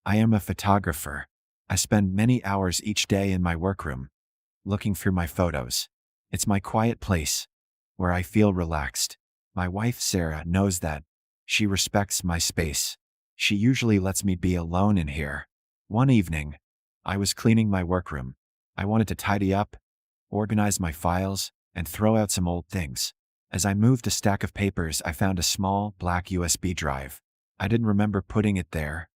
I am a photographer. I spend many hours each day in my workroom, looking through my photos. It's my quiet place, where I feel relaxed. My wife Sarah knows that. She respects my space. She usually lets me be alone in here. One evening, I was cleaning my workroom. I wanted to tidy up, organize my files, and throw out some old things. As I moved a stack of papers, I found a small, black USB drive. I didn't remember putting it there,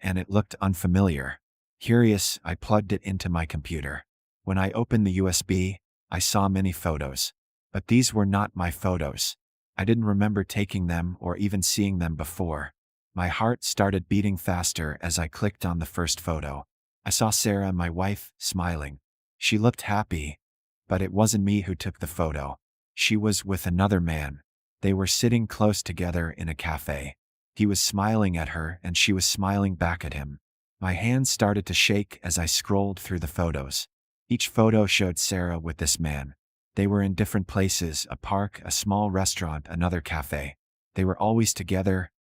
and it looked unfamiliar. Curious, I plugged it into my computer. When I opened the USB, I saw many photos. But these were not my photos. I didn't remember taking them or even seeing them before. My heart started beating faster as I clicked on the first photo. I saw Sarah, my wife, smiling. She looked happy, but it wasn't me who took the photo. She was with another man. They were sitting close together in a cafe. He was smiling at her and she was smiling back at him. My hands started to shake as I scrolled through the photos. Each photo showed Sarah with this man. They were in different places, a park, a small restaurant, another cafe. They were always together,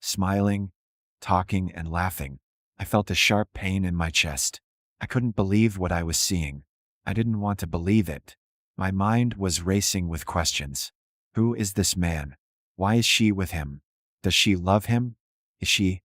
smiling, talking, and laughing. I felt a sharp pain in my chest. I couldn't believe what I was seeing. I didn't want to believe it. My mind was racing with questions. Who is this man? Why is she with him? Does she love him? Is she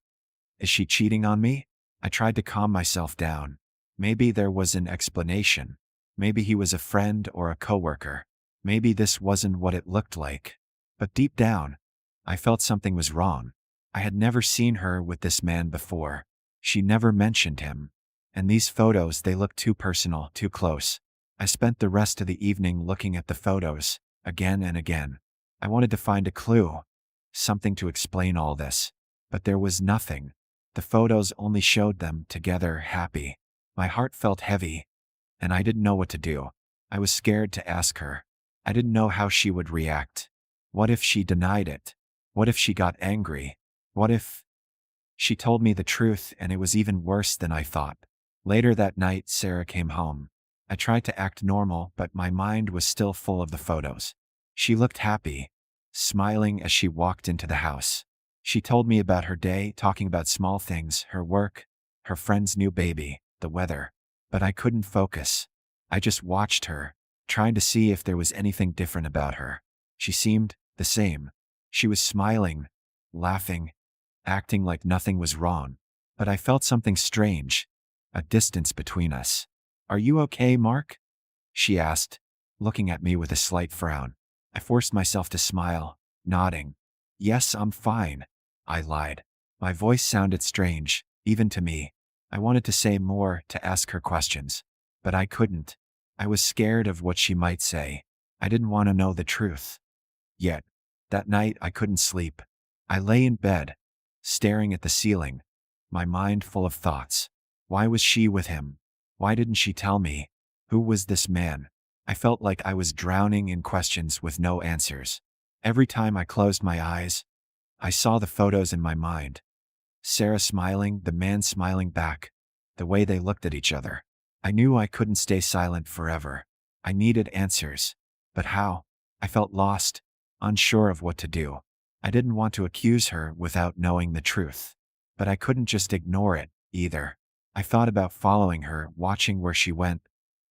cheating on me? I tried to calm myself down. Maybe there was an explanation. Maybe he was a friend or a coworker. Maybe this wasn't what it looked like. But deep down, I felt something was wrong. I had never seen her with this man before. She never mentioned him. And these photos, they looked too personal, too close. I spent the rest of the evening looking at the photos, again and again. I wanted to find a clue, something to explain all this. But there was nothing. The photos only showed them together, happy. My heart felt heavy, and I didn't know what to do. I was scared to ask her. I didn't know how she would react. What if she denied it? What if she got angry? What if she told me the truth and it was even worse than I thought? Later that night, Sarah came home. I tried to act normal, but my mind was still full of the photos. She looked happy, smiling as she walked into the house. She told me about her day, talking about small things, her work, her friend's new baby, the weather. But I couldn't focus. I just watched her, trying to see if there was anything different about her. She seemed the same. She was smiling, laughing, acting like nothing was wrong. But I felt something strange, a distance between us. "Are you okay, Mark?" she asked, looking at me with a slight frown. I forced myself to smile, nodding. "Yes, I'm fine," I lied. My voice sounded strange, even to me. I wanted to say more, to ask her questions. But I couldn't. I was scared of what she might say. I didn't want to know the truth. Yet, that night I couldn't sleep. I lay in bed, staring at the ceiling, my mind full of thoughts. Why was she with him? Why didn't she tell me? Who was this man? I felt like I was drowning in questions with no answers. Every time I closed my eyes, I saw the photos in my mind. Sarah smiling, the man smiling back, the way they looked at each other. I knew I couldn't stay silent forever. I needed answers. But how? I felt lost, unsure of what to do. I didn't want to accuse her without knowing the truth. But I couldn't just ignore it, either. I thought about following her, watching where she went,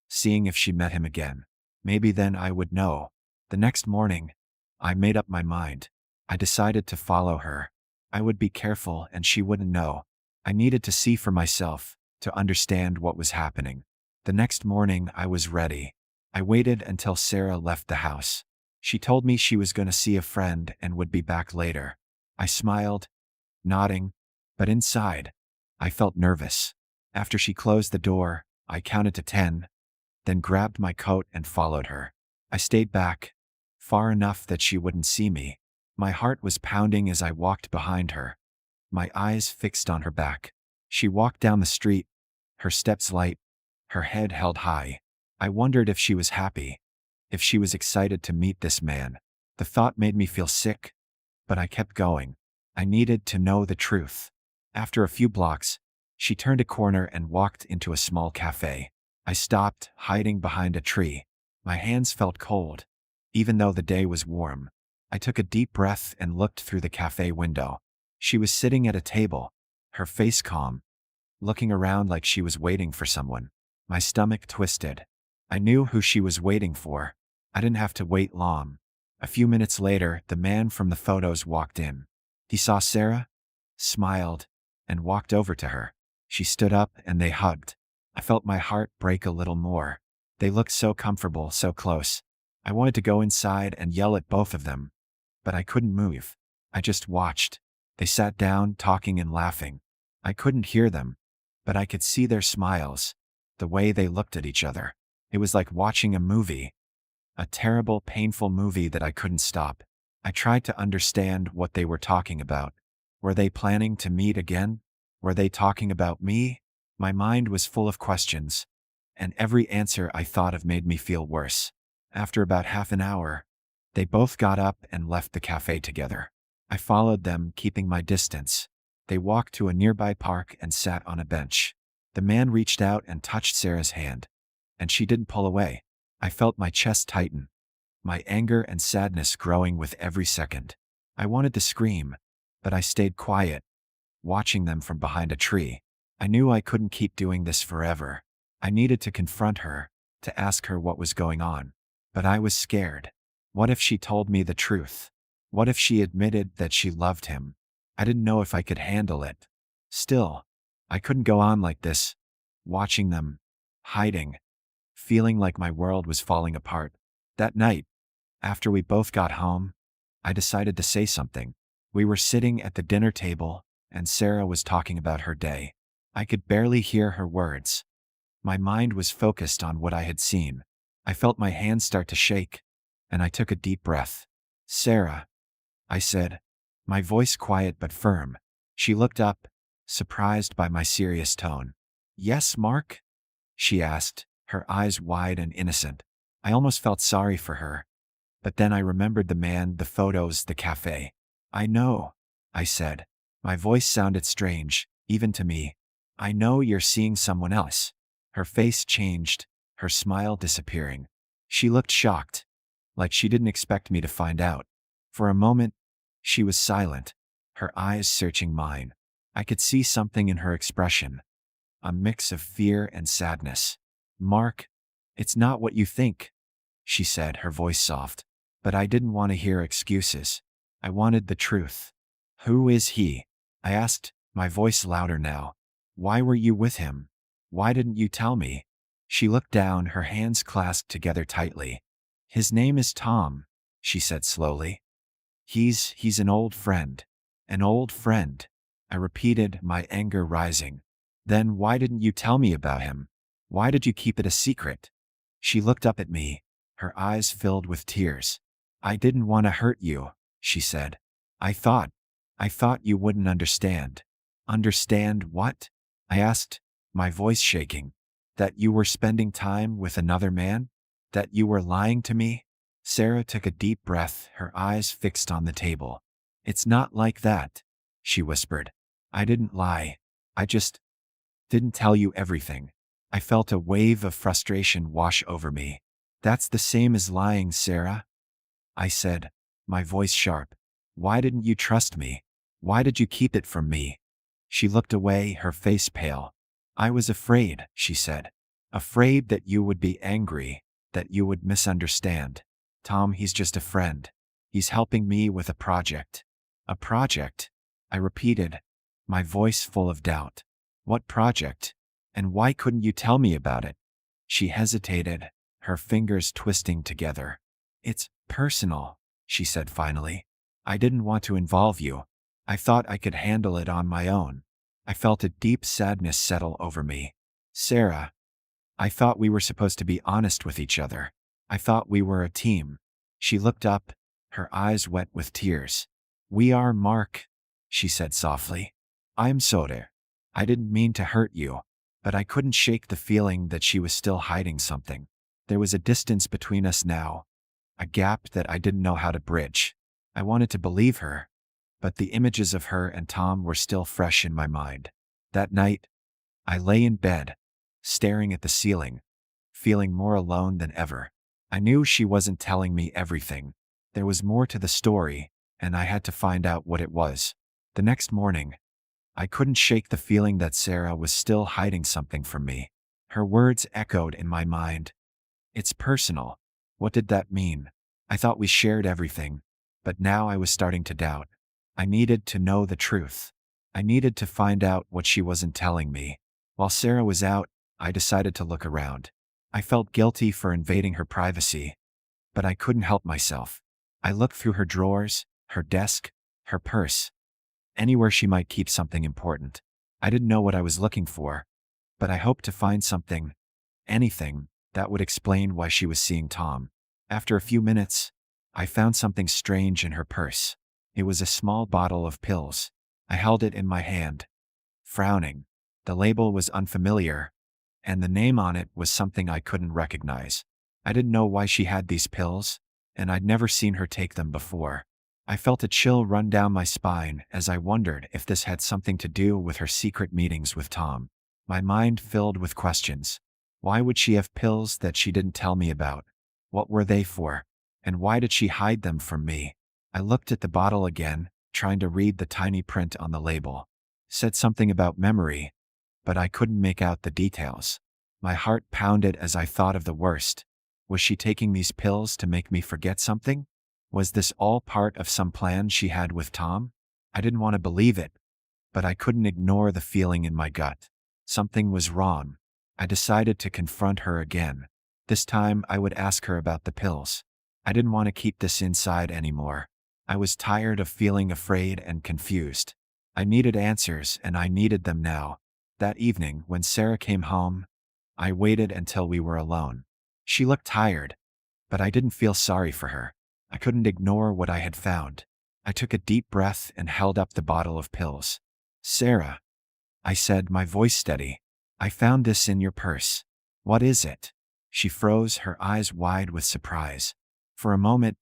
seeing if she met him again. Maybe then I would know. The next morning, I made up my mind. I decided to follow her. I would be careful and she wouldn't know. I needed to see for myself, to understand what was happening. The next morning, I was ready. I waited until Sarah left the house. She told me she was going to see a friend and would be back later. I smiled, nodding, but inside, I felt nervous. After she closed the door, I counted to 10, then grabbed my coat and followed her. I stayed back, far enough that she wouldn't see me. My heart was pounding as I walked behind her, my eyes fixed on her back. She walked down the street, her steps light, her head held high. I wondered if she was happy, if she was excited to meet this man. The thought made me feel sick, but I kept going. I needed to know the truth. After a few blocks, she turned a corner and walked into a small cafe. I stopped, hiding behind a tree. My hands felt cold, even though the day was warm. I took a deep breath and looked through the cafe window. She was sitting at a table, her face calm, looking around like she was waiting for someone. My stomach twisted. I knew who she was waiting for. I didn't have to wait long. A few minutes later, the man from the photos walked in. He saw Sarah, smiled, and walked over to her. She stood up and they hugged. I felt my heart break a little more. They looked so comfortable, so close. I wanted to go inside and yell at both of them, but I couldn't move. I just watched. They sat down, talking and laughing. I couldn't hear them, but I could see their smiles, the way they looked at each other. It was like watching a movie, a terrible, painful movie that I couldn't stop. I tried to understand what they were talking about. Were they planning to meet again? Were they talking about me? My mind was full of questions, and every answer I thought of made me feel worse. After about half an hour, they both got up and left the cafe together. I followed them, keeping my distance. They walked to a nearby park and sat on a bench. The man reached out and touched Sarah's hand, and she didn't pull away. I felt my chest tighten, my anger and sadness growing with every second. I wanted to scream, but I stayed quiet, watching them from behind a tree. I knew I couldn't keep doing this forever. I needed to confront her, to ask her what was going on. But I was scared. What if she told me the truth? What if she admitted that she loved him? I didn't know if I could handle it. Still, I couldn't go on like this, watching them, hiding, feeling like my world was falling apart. That night, after we both got home, I decided to say something. We were sitting at the dinner table, and Sarah was talking about her day. I could barely hear her words. My mind was focused on what I had seen. I felt my hands start to shake, and I took a deep breath. "Sarah," I said, my voice quiet but firm. She looked up, surprised by my serious tone. "Yes, Mark?" she asked, her eyes wide and innocent. I almost felt sorry for her. But then I remembered the man, the photos, the cafe. "I know," I said. My voice sounded strange, even to me. "I know you're seeing someone else." Her face changed, her smile disappearing. She looked shocked, like she didn't expect me to find out. For a moment, she was silent, her eyes searching mine. I could see something in her expression, a mix of fear and sadness. "Mark, it's not what you think," she said, her voice soft. But I didn't want to hear excuses. I wanted the truth. "Who is he?" I asked, my voice louder now. "Why were you with him? Why didn't you tell me?" She looked down, her hands clasped together tightly. "His name is Tom," she said slowly. He's an old friend." "An old friend," I repeated, my anger rising. "Then why didn't you tell me about him? Why did you keep it a secret?" She looked up at me, her eyes filled with tears. "I didn't want to hurt you," she said. I thought you wouldn't understand." "Understand what?" I asked, my voice shaking. "That you were spending time with another man? That you were lying to me?" Sarah took a deep breath, her eyes fixed on the table. "It's not like that," she whispered. "I didn't lie. I just didn't tell you everything." I felt a wave of frustration wash over me. "That's the same as lying, Sarah," I said, my voice sharp. "Why didn't you trust me? Why did you keep it from me?" She looked away, her face pale. "I was afraid," she said. "Afraid that you would be angry, that you would misunderstand. Tom, he's just a friend. He's helping me with a project." "A project?" I repeated, my voice full of doubt. "What project? And why couldn't you tell me about it?" She hesitated, her fingers twisting together. "It's personal," she said finally. "I didn't want to involve you. I thought I could handle it on my own." I felt a deep sadness settle over me. "Sarah, I thought we were supposed to be honest with each other. I thought we were a team." She looked up, her eyes wet with tears. "We are, Mark," she said softly. "I'm sorry. I didn't mean to hurt you." But I couldn't shake the feeling that she was still hiding something. There was a distance between us now, a gap that I didn't know how to bridge. I wanted to believe her, but the images of her and Tom were still fresh in my mind. That night, I lay in bed, staring at the ceiling, feeling more alone than ever. I knew she wasn't telling me everything. There was more to the story, and I had to find out what it was. The next morning, I couldn't shake the feeling that Sarah was still hiding something from me. Her words echoed in my mind. It's personal. What did that mean? I thought we shared everything, but now I was starting to doubt. I needed to know the truth. I needed to find out what she wasn't telling me. While Sarah was out, I decided to look around. I felt guilty for invading her privacy, but I couldn't help myself. I looked through her drawers, her desk, her purse, anywhere she might keep something important. I didn't know what I was looking for, but I hoped to find something, anything, that would explain why she was seeing Tom. After a few minutes, I found something strange in her purse. It was a small bottle of pills. I held it in my hand, frowning. The label was unfamiliar, and the name on it was something I couldn't recognize. I didn't know why she had these pills, and I'd never seen her take them before. I felt a chill run down my spine as I wondered if this had something to do with her secret meetings with Tom. My mind filled with questions. Why would she have pills that she didn't tell me about? What were they for? And why did she hide them from me? I looked at the bottle again, trying to read the tiny print on the label. It said something about memory, but I couldn't make out the details. My heart pounded as I thought of the worst. Was she taking these pills to make me forget something? Was this all part of some plan she had with Tom? I didn't want to believe it, but I couldn't ignore the feeling in my gut. Something was wrong. I decided to confront her again. This time I would ask her about the pills. I didn't want to keep this inside anymore. I was tired of feeling afraid and confused. I needed answers, and I needed them now. That evening, when Sarah came home, I waited until we were alone. She looked tired, but I didn't feel sorry for her. I couldn't ignore what I had found. I took a deep breath and held up the bottle of pills. "Sarah," I said, my voice steady, "I found this in your purse. What is it?" She froze, her eyes wide with surprise. For a moment,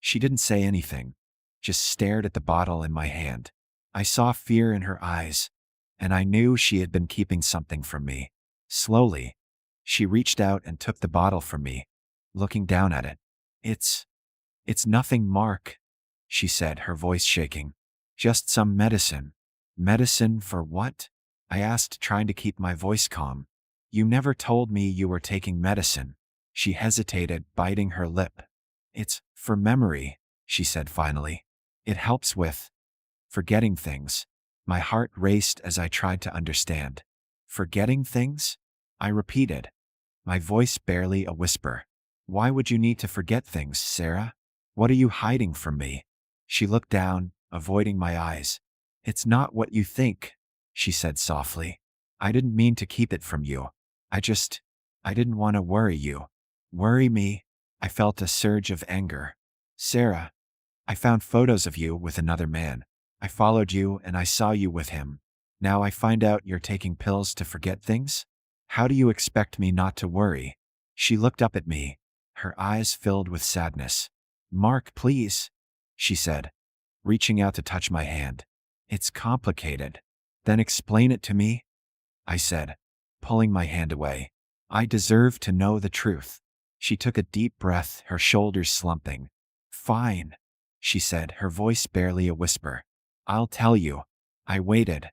she didn't say anything, just stared at the bottle in my hand. I saw fear in her eyes, and I knew she had been keeping something from me. Slowly, she reached out and took the bottle from me, looking down at it. It's nothing, Mark," she said, her voice shaking. "Just some medicine." "Medicine for what?" I asked, trying to keep my voice calm. "You never told me you were taking medicine." She hesitated, biting her lip. "It's for memory," she said finally. "It helps with forgetting things." My heart raced as I tried to understand. "Forgetting things?" I repeated, my voice barely a whisper. "Why would you need to forget things, Sarah? What are you hiding from me?" She looked down, avoiding my eyes. "It's not what you think," she said softly. "I didn't mean to keep it from you. I didn't want to worry you." "Worry me?" I felt a surge of anger. "Sarah, I found photos of you with another man. I followed you and I saw you with him. Now I find out you're taking pills to forget things? How do you expect me not to worry?" She looked up at me, her eyes filled with sadness. "Mark, please," she said, reaching out to touch my hand. "It's complicated." "Then explain it to me," I said, pulling my hand away. "I deserve to know the truth." She took a deep breath, her shoulders slumping. "Fine," she said, her voice barely a whisper. "I'll tell you." I waited,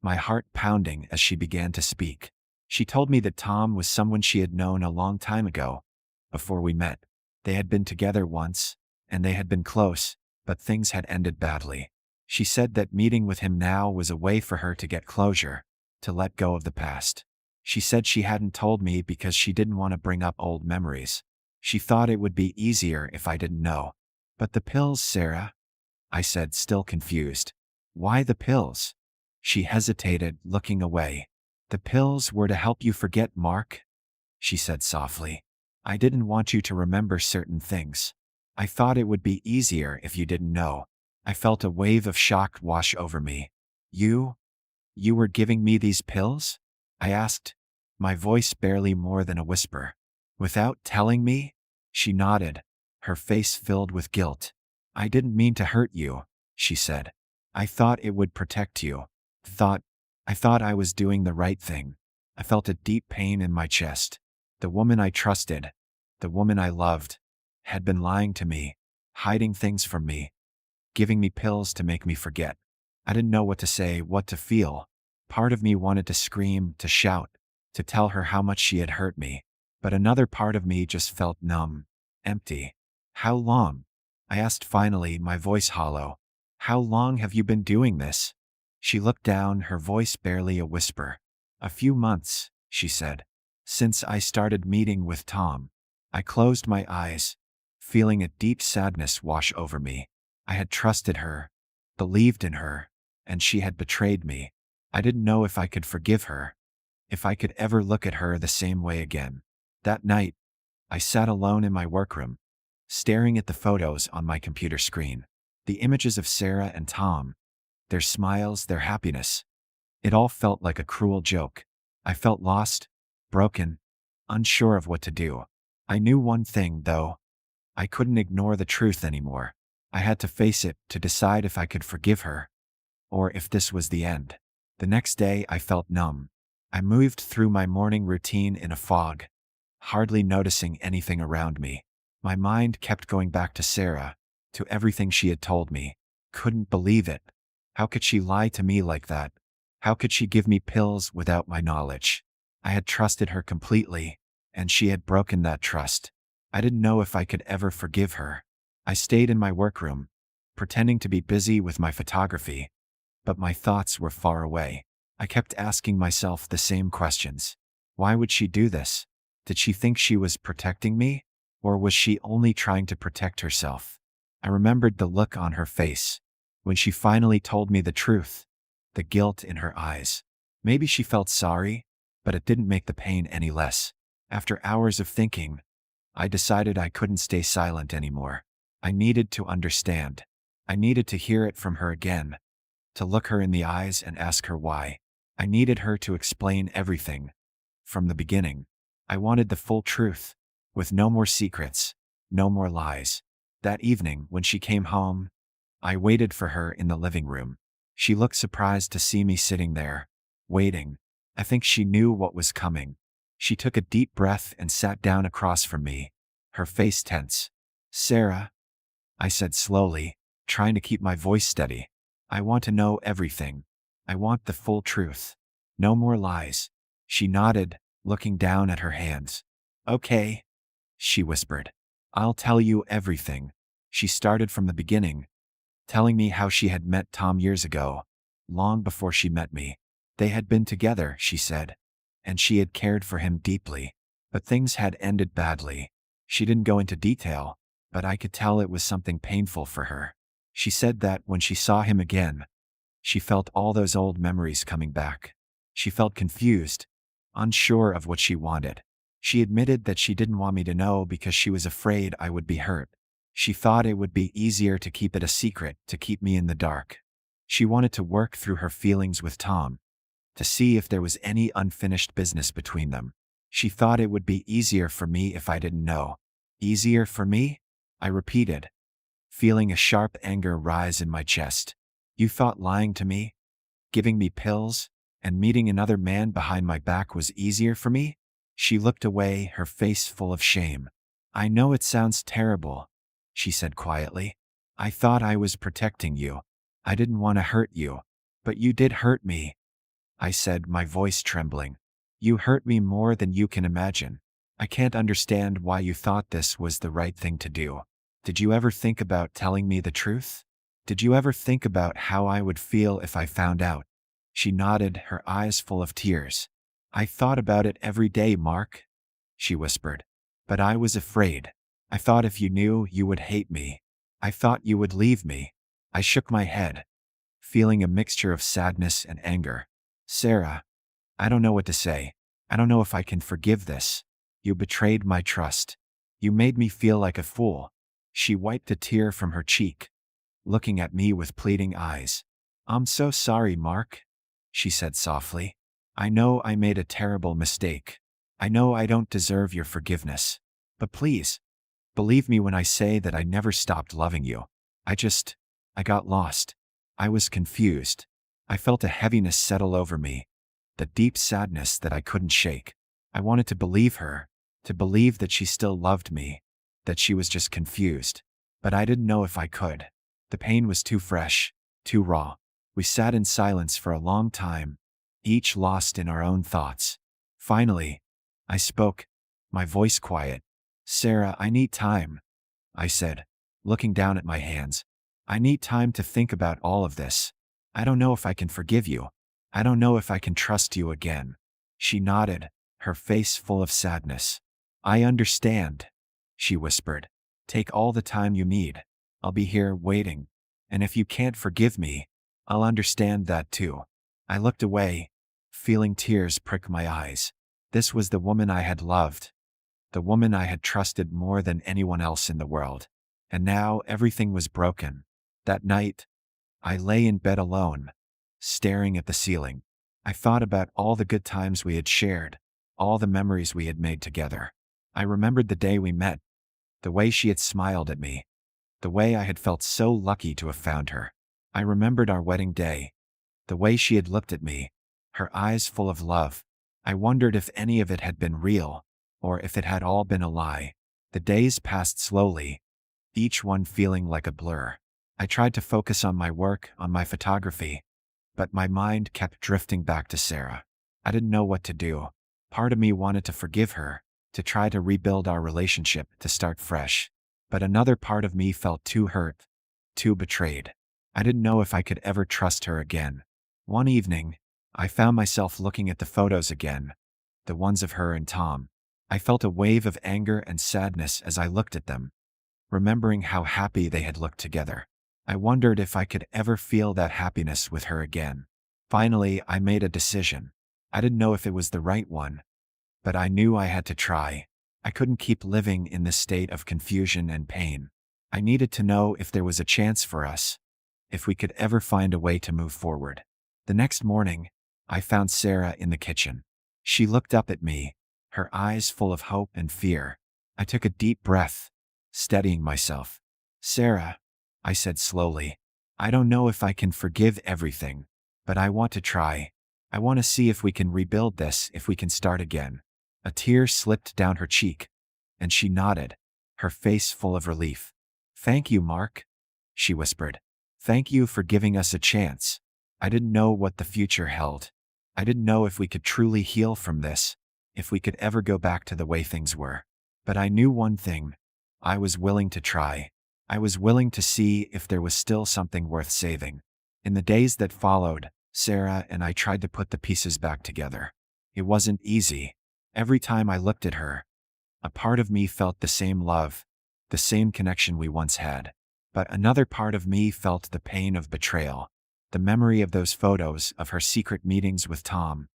my heart pounding as she began to speak. She told me that Tom was someone she had known a long time ago, before we met. They had been together once, and they had been close, but things had ended badly. She said that meeting with him now was a way for her to get closure, to let go of the past. She said she hadn't told me because she didn't want to bring up old memories. She thought it would be easier if I didn't know. "But the pills, Sarah?" I said, still confused. "Why the pills?" She hesitated, looking away. "The pills were to help you forget, Mark," she said softly. "I didn't want you to remember certain things. I thought it would be easier if you didn't know." I felt a wave of shock wash over me. You were giving me these pills?" I asked, my voice barely more than a whisper. "Without telling me?" She nodded, her face filled with guilt. "I didn't mean to hurt you," she said. "I thought it would protect you. I thought I was doing the right thing." I felt a deep pain in my chest. The woman I trusted, the woman I loved, had been lying to me, hiding things from me, giving me pills to make me forget. I didn't know what to say, what to feel. Part of me wanted to scream, to shout, to tell her how much she had hurt me. But another part of me just felt numb, empty. How long? I asked finally, my voice hollow. How long have you been doing this? She looked down, her voice barely a whisper. A few months, she said. Since I started meeting with Tom. I closed my eyes, feeling a deep sadness wash over me. I had trusted her, believed in her, and she had betrayed me. I didn't know if I could forgive her, if I could ever look at her the same way again. That night, I sat alone in my workroom, staring at the photos on my computer screen. The images of Sarah and Tom, their smiles, their happiness. It all felt like a cruel joke. I felt lost, broken, unsure of what to do. I knew one thing, though. I couldn't ignore the truth anymore. I had to face it to decide if I could forgive her, or if this was the end. The next day, I felt numb. I moved through my morning routine in a fog, hardly noticing anything around me. My mind kept going back to Sarah, to everything she had told me. Couldn't believe it. How could she lie to me like that? How could she give me pills without my knowledge? I had trusted her completely, and she had broken that trust. I didn't know if I could ever forgive her. I stayed in my workroom, pretending to be busy with my photography, but my thoughts were far away. I kept asking myself the same questions. Why would she do this? Did she think she was protecting me? Or was she only trying to protect herself? I remembered the look on her face when she finally told me the truth, the guilt in her eyes. Maybe she felt sorry, but it didn't make the pain any less. After hours of thinking, I decided I couldn't stay silent anymore. I needed to understand. I needed to hear it from her again, to look her in the eyes and ask her why. I needed her to explain everything, from the beginning. I wanted the full truth, with no more secrets, no more lies. That evening, when she came home, I waited for her in the living room. She looked surprised to see me sitting there, waiting. I think she knew what was coming. She took a deep breath and sat down across from me, her face tense. Sarah, I said slowly, trying to keep my voice steady. I want to know everything. I want the full truth. No more lies. She nodded, looking down at her hands. Okay, she whispered. I'll tell you everything. She started from the beginning, telling me how she had met Tom years ago, long before she met me. They had been together, she said, and she had cared for him deeply. But things had ended badly. She didn't go into detail, but I could tell it was something painful for her. She said that when she saw him again, she felt all those old memories coming back. She felt confused, unsure of what she wanted. She admitted that she didn't want me to know because she was afraid I would be hurt. She thought it would be easier to keep it a secret, to keep me in the dark. She wanted to work through her feelings with Tom, to see if there was any unfinished business between them. She thought it would be easier for me if I didn't know. Easier for me? I repeated, feeling a sharp anger rise in my chest. You thought lying to me, giving me pills, and meeting another man behind my back was easier for me? She looked away, her face full of shame. I know it sounds terrible, she said quietly. I thought I was protecting you. I didn't want to hurt you. But you did hurt me, I said, my voice trembling. You hurt me more than you can imagine. I can't understand why you thought this was the right thing to do. Did you ever think about telling me the truth? Did you ever think about how I would feel if I found out? She nodded, her eyes full of tears. I thought about it every day, Mark, she whispered. But I was afraid. I thought if you knew, you would hate me. I thought you would leave me. I shook my head, feeling a mixture of sadness and anger. Sarah, I don't know what to say. I don't know if I can forgive this. You betrayed my trust. You made me feel like a fool. She wiped a tear from her cheek, looking at me with pleading eyes. I'm so sorry, Mark, she said softly. I know I made a terrible mistake. I know I don't deserve your forgiveness. But please, believe me when I say that I never stopped loving you. I got lost. I was confused. I felt a heaviness settle over me, the deep sadness that I couldn't shake. I wanted to believe her, to believe that she still loved me, that she was just confused. But I didn't know if I could. The pain was too fresh, too raw. We sat in silence for a long time, each lost in our own thoughts. Finally, I spoke, my voice quiet. "Sarah, I need time," I said, looking down at my hands. "I need time to think about all of this. I don't know if I can forgive you. I don't know if I can trust you again." She nodded, her face full of sadness. "I understand," she whispered. "Take all the time you need. I'll be here waiting. And if you can't forgive me, I'll understand that too." I looked away, feeling tears prick my eyes. This was the woman I had loved, the woman I had trusted more than anyone else in the world. And now everything was broken. That night, I lay in bed alone, staring at the ceiling. I thought about all the good times we had shared, all the memories we had made together. I remembered the day we met, the way she had smiled at me, the way I had felt so lucky to have found her. I remembered our wedding day, the way she had looked at me, her eyes full of love. I wondered if any of it had been real, or if it had all been a lie. The days passed slowly, each one feeling like a blur. I tried to focus on my work, on my photography, but my mind kept drifting back to Sarah. I didn't know what to do. Part of me wanted to forgive her, to try to rebuild our relationship, to start fresh. But another part of me felt too hurt, too betrayed. I didn't know if I could ever trust her again. One evening, I found myself looking at the photos again, the ones of her and Tom. I felt a wave of anger and sadness as I looked at them, remembering how happy they had looked together. I wondered if I could ever feel that happiness with her again. Finally, I made a decision. I didn't know if it was the right one, but I knew I had to try. I couldn't keep living in this state of confusion and pain. I needed to know if there was a chance for us, if we could ever find a way to move forward. The next morning, I found Sarah in the kitchen. She looked up at me, her eyes full of hope and fear. I took a deep breath, steadying myself. "Sarah," I said slowly, "I don't know if I can forgive everything, but I want to try. I want to see if we can rebuild this, if we can start again." A tear slipped down her cheek, and she nodded, her face full of relief. "Thank you, Mark," she whispered. "Thank you for giving us a chance. I didn't know what the future held. I didn't know if we could truly heal from this, if we could ever go back to the way things were. But I knew one thing. I was willing to try. I was willing to see if there was still something worth saving." In the days that followed, Sarah and I tried to put the pieces back together. It wasn't easy. Every time I looked at her, a part of me felt the same love, the same connection we once had. But another part of me felt the pain of betrayal. The memory of those photos of her secret meetings with Tom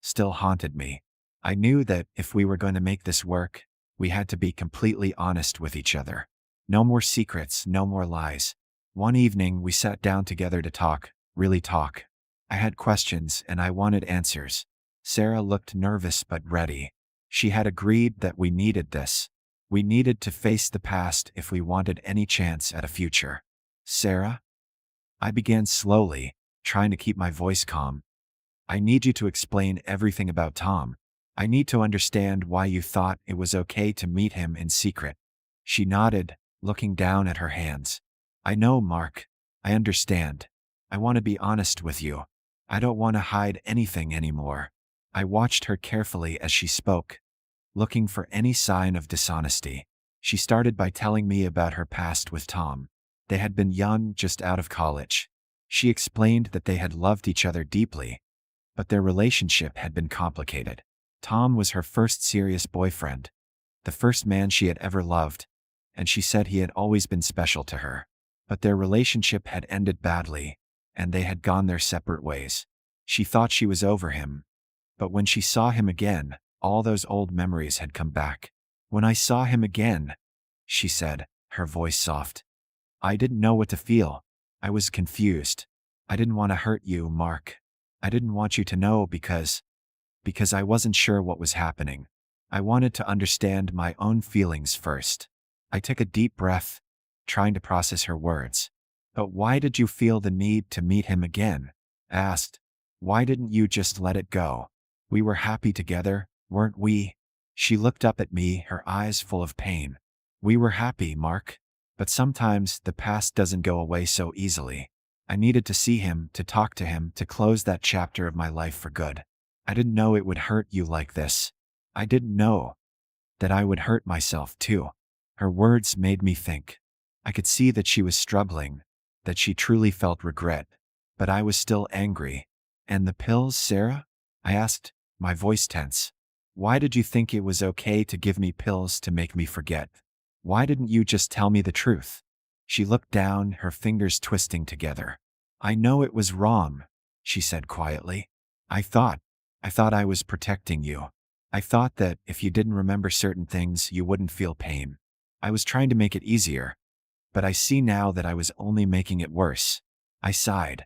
still haunted me. I knew that if we were going to make this work, we had to be completely honest with each other. No more secrets, no more lies. One evening we sat down together to talk, really talk. I had questions and I wanted answers. Sarah looked nervous but ready. She had agreed that we needed this. We needed to face the past if we wanted any chance at a future. "Sarah?" I began slowly, trying to keep my voice calm. "I need you to explain everything about Tom. I need to understand why you thought it was okay to meet him in secret." She nodded, looking down at her hands. "I know, Mark. I understand. I want to be honest with you. I don't want to hide anything anymore." I watched her carefully as she spoke, looking for any sign of dishonesty. She started by telling me about her past with Tom. They had been young, just out of college. She explained that they had loved each other deeply, but their relationship had been complicated. Tom was her first serious boyfriend, the first man she had ever loved, and she said he had always been special to her. But their relationship had ended badly, and they had gone their separate ways. She thought she was over him, but when she saw him again, all those old memories had come back. "When I saw him again," she said, her voice soft, "I didn't know what to feel. I was confused. I didn't want to hurt you, Mark. I didn't want you to know because I wasn't sure what was happening. I wanted to understand my own feelings first." I took a deep breath, trying to process her words. "But why did you feel the need to meet him again?" I asked. "Why didn't you just let it go? We were happy together, weren't we?" She looked up at me, her eyes full of pain. "We were happy, Mark. But sometimes the past doesn't go away so easily. I needed to see him, to talk to him, to close that chapter of my life for good. I didn't know it would hurt you like this. I didn't know that I would hurt myself too. Her words made me think. I could see that she was struggling, that she truly felt regret. But I was still angry. And the pills, Sarah? I asked, my voice tense. Why did you think it was okay to give me pills to make me forget? Why didn't you just tell me the truth? She looked down, her fingers twisting together. I know it was wrong, she said quietly. I thought I was protecting you. I thought that if you didn't remember certain things, you wouldn't feel pain. I was trying to make it easier. But I see now that I was only making it worse. I sighed,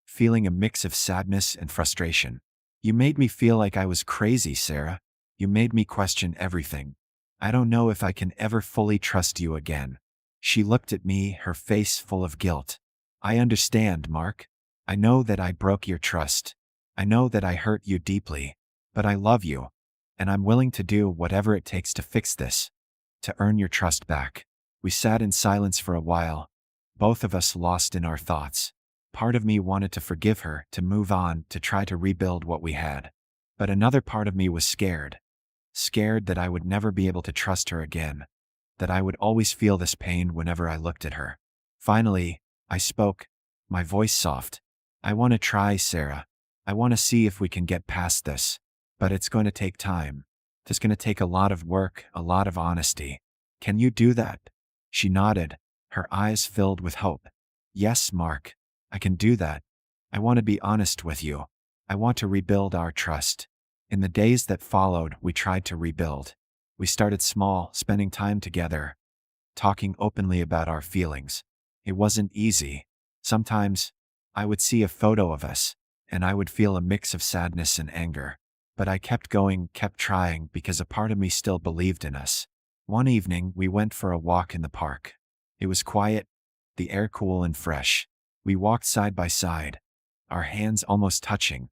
feeling a mix of sadness and frustration. You made me feel like I was crazy, Sarah. You made me question everything. I don't know if I can ever fully trust you again. She looked at me, her face full of guilt. I understand, Mark. I know that I broke your trust. I know that I hurt you deeply. But I love you. And I'm willing to do whatever it takes to fix this, to earn your trust back. We sat in silence for a while, both of us lost in our thoughts. Part of me wanted to forgive her, to move on, to try to rebuild what we had. But another part of me was scared. Scared that I would never be able to trust her again, that I would always feel this pain whenever I looked at her. Finally, I spoke, my voice soft. I want to try, Sarah. I want to see if we can get past this. But it's going to take time. It's going to take a lot of work, a lot of honesty. Can you do that? She nodded, her eyes filled with hope. Yes, Mark. I can do that. I want to be honest with you. I want to rebuild our trust. In the days that followed, we tried to rebuild. We started small, spending time together, talking openly about our feelings. It wasn't easy. Sometimes, I would see a photo of us, and I would feel a mix of sadness and anger. But I kept going, kept trying, because a part of me still believed in us. One evening, we went for a walk in the park. It was quiet, the air cool and fresh. We walked side by side, our hands almost touching,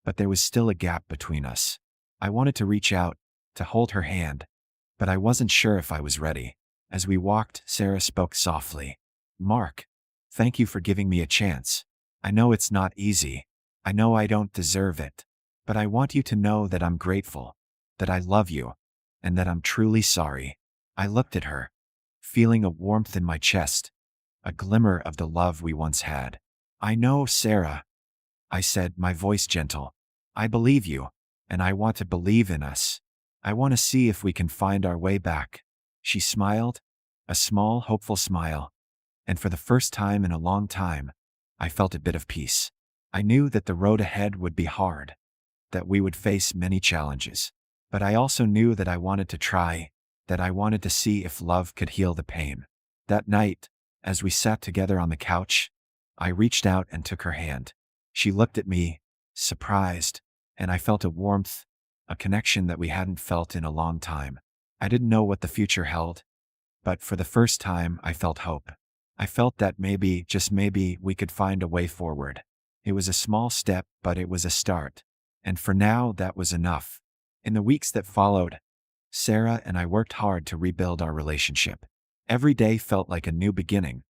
but there was still a gap between us. I wanted to reach out, to hold her hand, but I wasn't sure if I was ready. As we walked, Sarah spoke softly. Mark, thank you for giving me a chance. I know it's not easy. I know I don't deserve it. But I want you to know that I'm grateful, that I love you, and that I'm truly sorry. I looked at her, feeling a warmth in my chest, a glimmer of the love we once had. I know, Sarah, I said, my voice gentle. I believe you, and I want to believe in us. I want to see if we can find our way back. She smiled, a small, hopeful smile, and for the first time in a long time, I felt a bit of peace. I knew that the road ahead would be hard, that we would face many challenges. But I also knew that I wanted to try, that I wanted to see if love could heal the pain. That night, as we sat together on the couch, I reached out and took her hand. She looked at me, surprised, and I felt a warmth, a connection that we hadn't felt in a long time. I didn't know what the future held, but for the first time I felt hope. I felt that maybe, just maybe, we could find a way forward. It was a small step, but it was a start. And for now, that was enough. In the weeks that followed, Sarah and I worked hard to rebuild our relationship. Every day felt like a new beginning,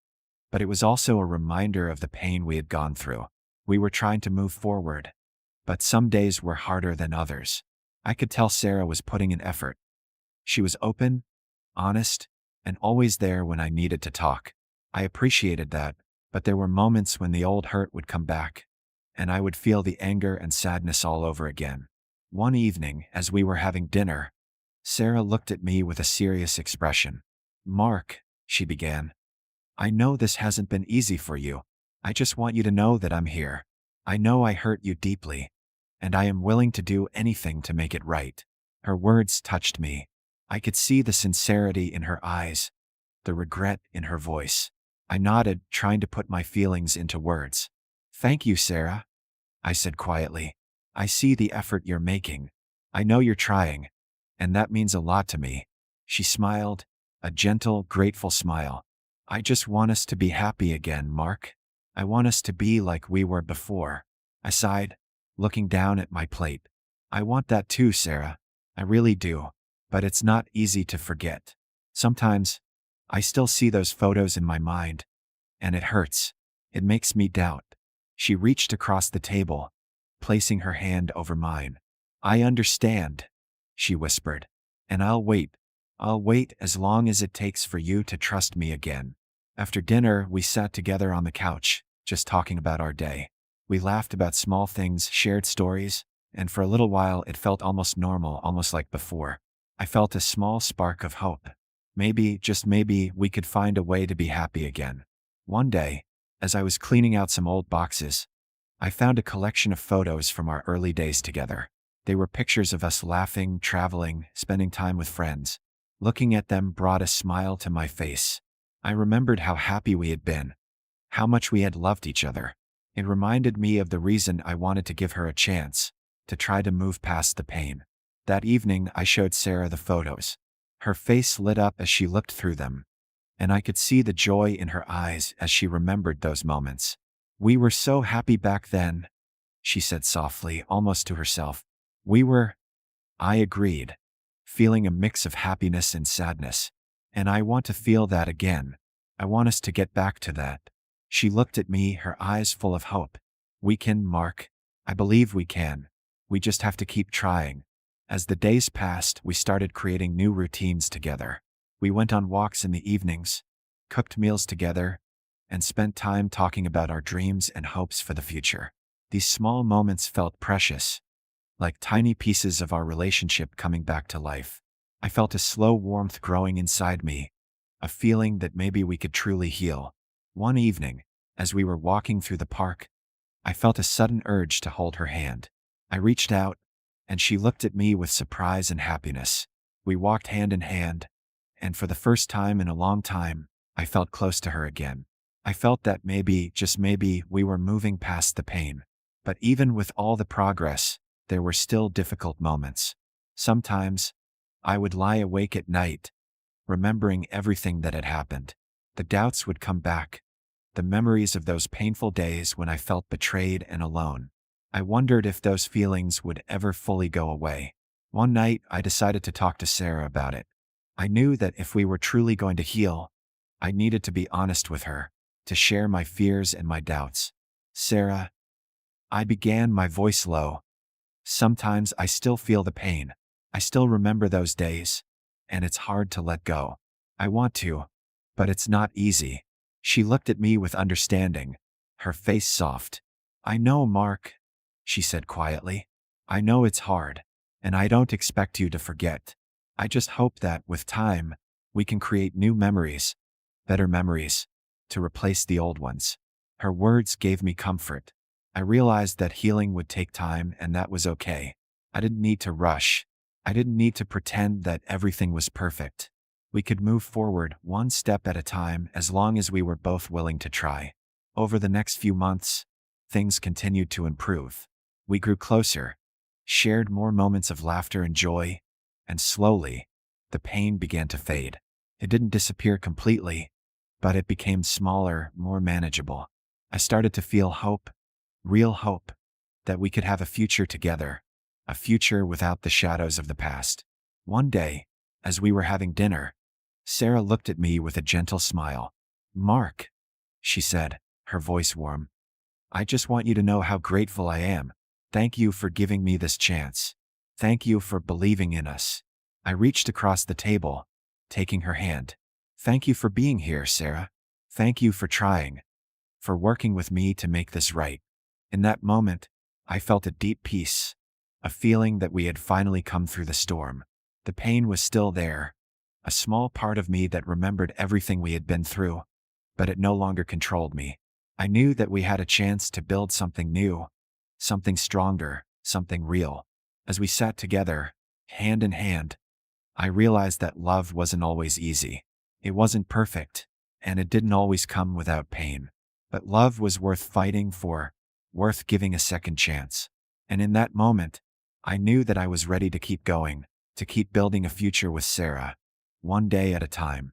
but it was also a reminder of the pain we had gone through. We were trying to move forward, but some days were harder than others. I could tell Sarah was putting in effort. She was open, honest, and always there when I needed to talk. I appreciated that, but there were moments when the old hurt would come back, and I would feel the anger and sadness all over again. One evening, as we were having dinner, Sarah looked at me with a serious expression. Mark, she began, I know this hasn't been easy for you. I just want you to know that I'm here. I know I hurt you deeply, and I am willing to do anything to make it right. Her words touched me. I could see the sincerity in her eyes, the regret in her voice. I nodded, trying to put my feelings into words. Thank you, Sarah, I said quietly. I see the effort you're making. I know you're trying, and that means a lot to me. She smiled, a gentle, grateful smile. I just want us to be happy again, Mark. I want us to be like we were before. I sighed, looking down at my plate. I want that too, Sarah. I really do. But it's not easy to forget. Sometimes, I still see those photos in my mind, and it hurts. It makes me doubt. She reached across the table, placing her hand over mine. I understand, she whispered. And I'll wait. I'll wait as long as it takes for you to trust me again. After dinner, we sat together on the couch, just talking about our day. We laughed about small things, shared stories, and for a little while it felt almost normal, almost like before. I felt a small spark of hope. Maybe, just maybe, we could find a way to be happy again. One day, as I was cleaning out some old boxes, I found a collection of photos from our early days together. They were pictures of us laughing, traveling, spending time with friends. Looking at them brought a smile to my face. I remembered how happy we had been, how much we had loved each other. It reminded me of the reason I wanted to give her a chance, to try to move past the pain. That evening, I showed Sarah the photos. Her face lit up as she looked through them, and I could see the joy in her eyes as she remembered those moments. We were so happy back then, she said softly, almost to herself. We were, I agreed, feeling a mix of happiness and sadness. And I want to feel that again. I want us to get back to that. She looked at me, her eyes full of hope. We can, Mark. I believe we can. We just have to keep trying. As the days passed, we started creating new routines together. We went on walks in the evenings, cooked meals together, and spent time talking about our dreams and hopes for the future. These small moments felt precious, like tiny pieces of our relationship coming back to life. I felt a slow warmth growing inside me, a feeling that maybe we could truly heal. One evening, as we were walking through the park, I felt a sudden urge to hold her hand. I reached out, and she looked at me with surprise and happiness. We walked hand in hand, and for the first time in a long time, I felt close to her again. I felt that maybe, just maybe, we were moving past the pain. But even with all the progress, there were still difficult moments. Sometimes, I would lie awake at night, remembering everything that had happened. The doubts would come back, the memories of those painful days when I felt betrayed and alone. I wondered if those feelings would ever fully go away. One night, I decided to talk to Sarah about it. I knew that if we were truly going to heal, I needed to be honest with her, to share my fears and my doubts. Sarah, I began, my voice low. Sometimes I still feel the pain. I still remember those days, and it's hard to let go. I want to, but it's not easy. She looked at me with understanding, her face soft. I know, Mark, she said quietly. I know it's hard, and I don't expect you to forget. I just hope that, with time, we can create new memories, better memories, to replace the old ones. Her words gave me comfort. I realized that healing would take time, and that was okay. I didn't need to rush. I didn't need to pretend that everything was perfect. We could move forward one step at a time as long as we were both willing to try. Over the next few months, things continued to improve. We grew closer, shared more moments of laughter and joy, and slowly, the pain began to fade. It didn't disappear completely, but it became smaller, more manageable. I started to feel hope, real hope, that we could have a future together, a future without the shadows of the past. One day, as we were having dinner, Sarah looked at me with a gentle smile. Mark, she said, her voice warm. I just want you to know how grateful I am. Thank you for giving me this chance. Thank you for believing in us. I reached across the table, taking her hand. Thank you for being here, Sarah. Thank you for trying, for working with me to make this right. In that moment, I felt a deep peace, a feeling that we had finally come through the storm. The pain was still there, a small part of me that remembered everything we had been through, but it no longer controlled me. I knew that we had a chance to build something new, something stronger, something real. As we sat together, hand in hand, I realized that love wasn't always easy. It wasn't perfect, and it didn't always come without pain. But love was worth fighting for, worth giving a second chance. And in that moment, I knew that I was ready to keep going, to keep building a future with Sarah, one day at a time.